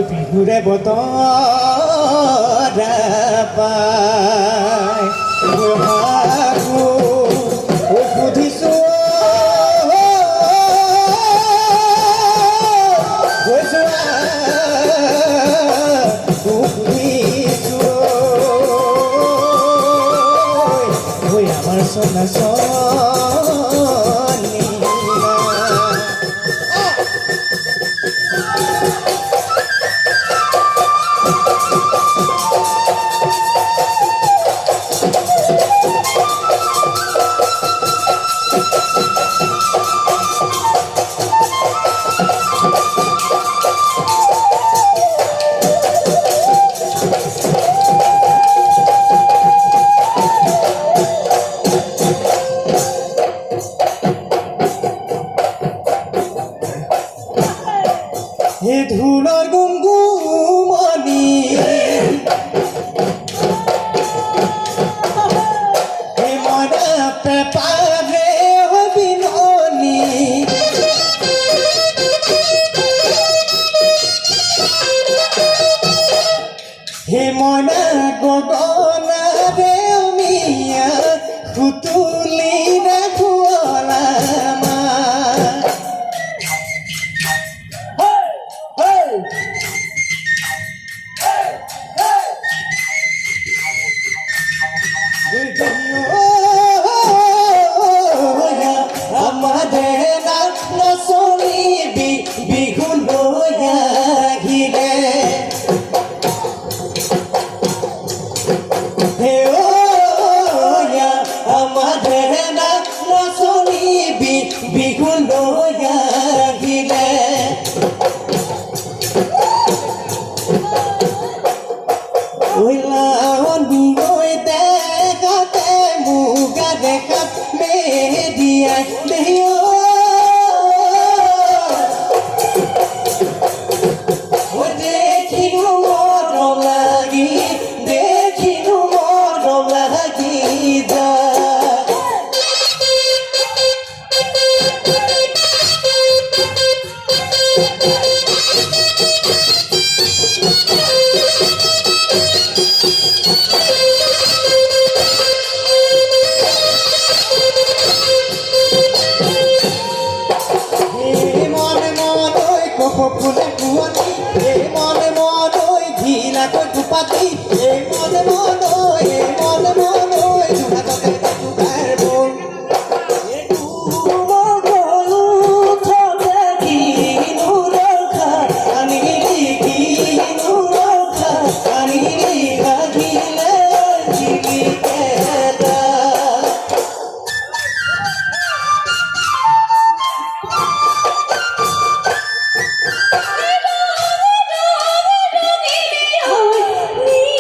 বিহুৰে বতৰ পাই সুধিছো আমাৰ সোনা হে ধুলৰ গুংগুমনি হে মনা পেপাৰে বিননি হে মনা গগনাৰে মিয়া সুতুলি ৰাখুৱালা ফুলে কুয়ানি এ মনে মনই ঘিলা কই দুপাতি এ মনে মনই জুড়া তোকে তুকার বল এ তুমো গলু থাকে কি নুরখা আনি কি নুরখা আনি গাগিলে জিবি কেদা Oh,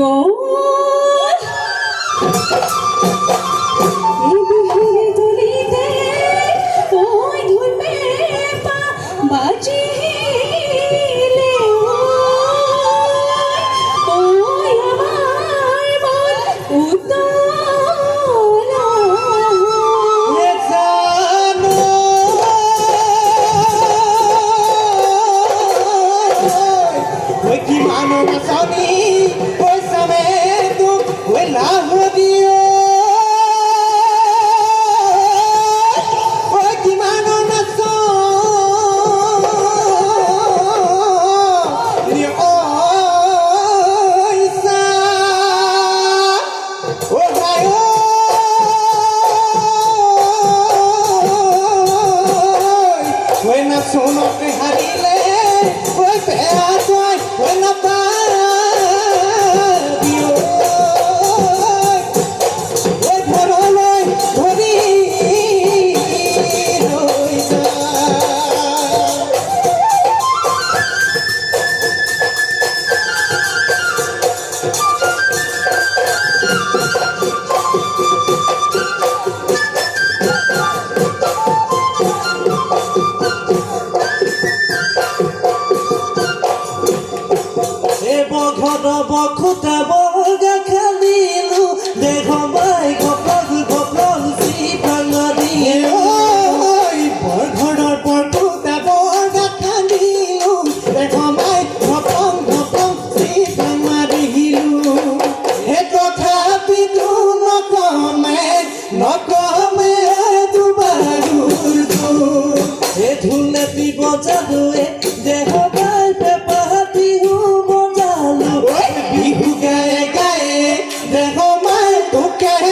গ'ল এই বিহুৰ তুলিতে ঐ ঢোল পেঁপা বাজিলে ঐ আমাৰ মন উতলা কিমান নাচনি পইচা মে তোক লাভ দিও কিমান নাচ নাচনতে হাৰিলে বেয়া তই নাপাবিও ঘৰলৈ ধৰি লৈ যা বঘৰ বখুতা বগা খালিলো দেখ মাই গপল গপল চিপাঙা দিলো বৰঘৰৰ বখুতা বগা খালিলো দেখ মাই গপল গপল চিপাঙা দিলো হে তথাপিতো নকমে দুবাৰুৰটো হে ঢোলেটি বজালোৱে দেহ বাই পেপা বিহু গায়ে গায়ে দেহ মাই তোকে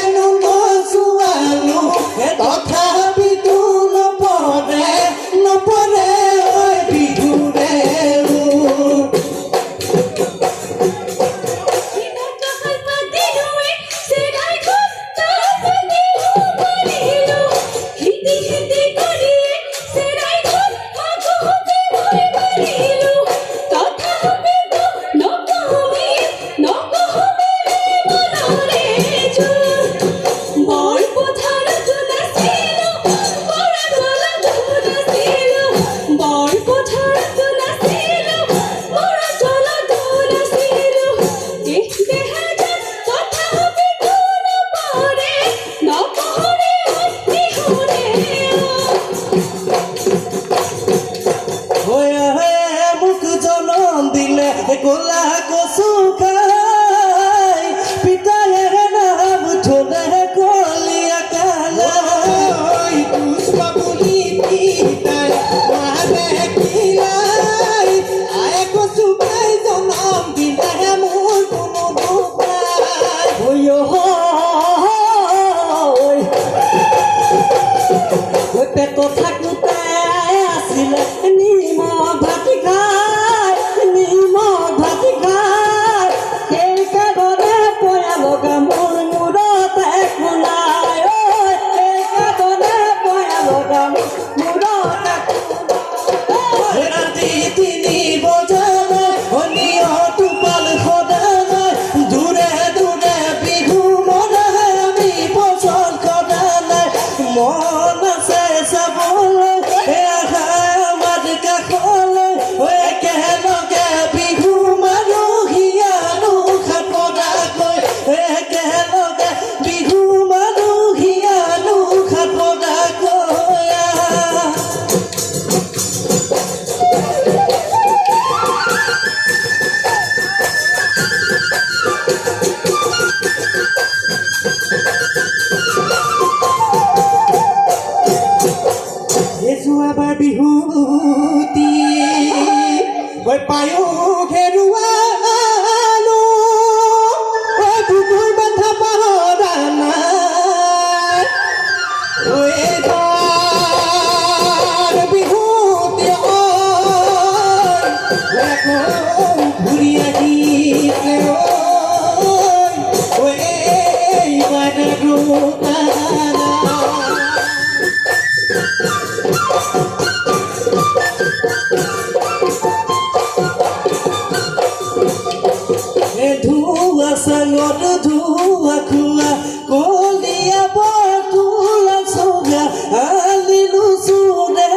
ধুৱা চাঙত ধুৱা খোৱা কলীয়া বৰতোলা চৌগা আলিলো চুৰে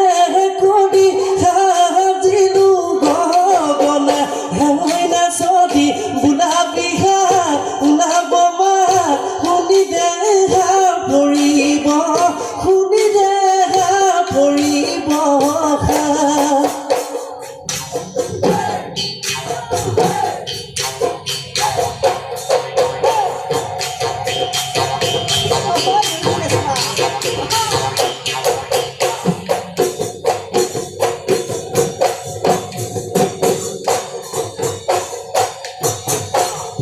কৰি সাজিলো গগনা হয়না চদি বোলা বিহা ওলাব মা শুনি দেহা পৰিব শুনি দেহা পৰিব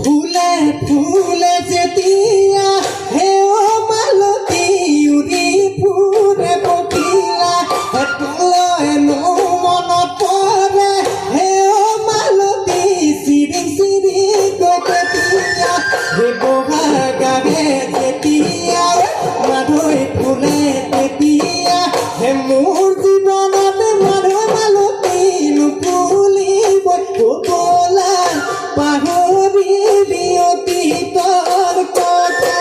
ফুলে ফুলে যেতিয়া হেও মালতী উৰি ফুৰে পখিলা হেতুলৈনো মনত পৰে হেও মালতী চিৰিং চিৰিংকৈ তেতিয়া হে বহাগাৰে যেতিয়া মাধৈ ফুলে তেতিয়া হে মোৰ জীৱনত মাধৈ মালতী নুফুলিবই কবলা পাহৰিলি অতীতৰ কথা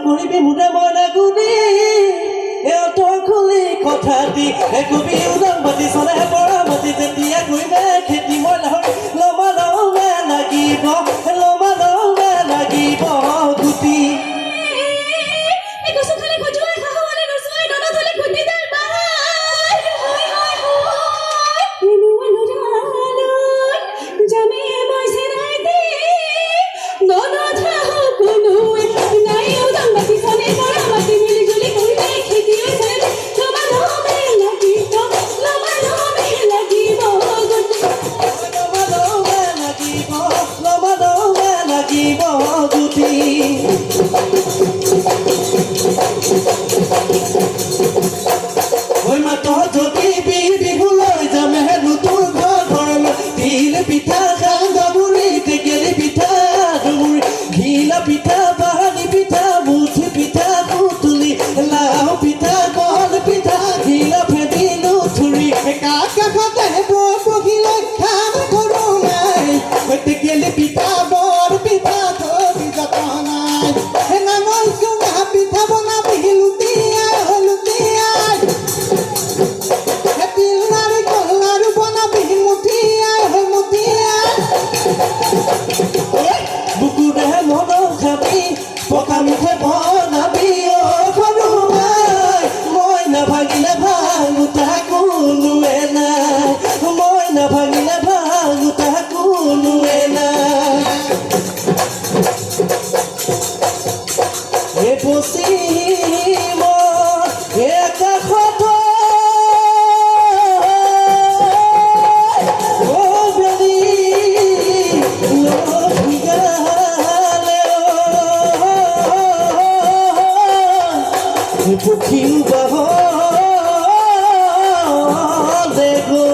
কৰিবি মুদে মইনা গুদি তই খুলি কথা দি কবি উদান মাতি চলে পৰা মাতি যেতিয়া কৰিবে খেতি মই লাহৰি লমা লমে লাগিব লমা লমে লাগিব গুটি পুঠিও বাহলে গ'ল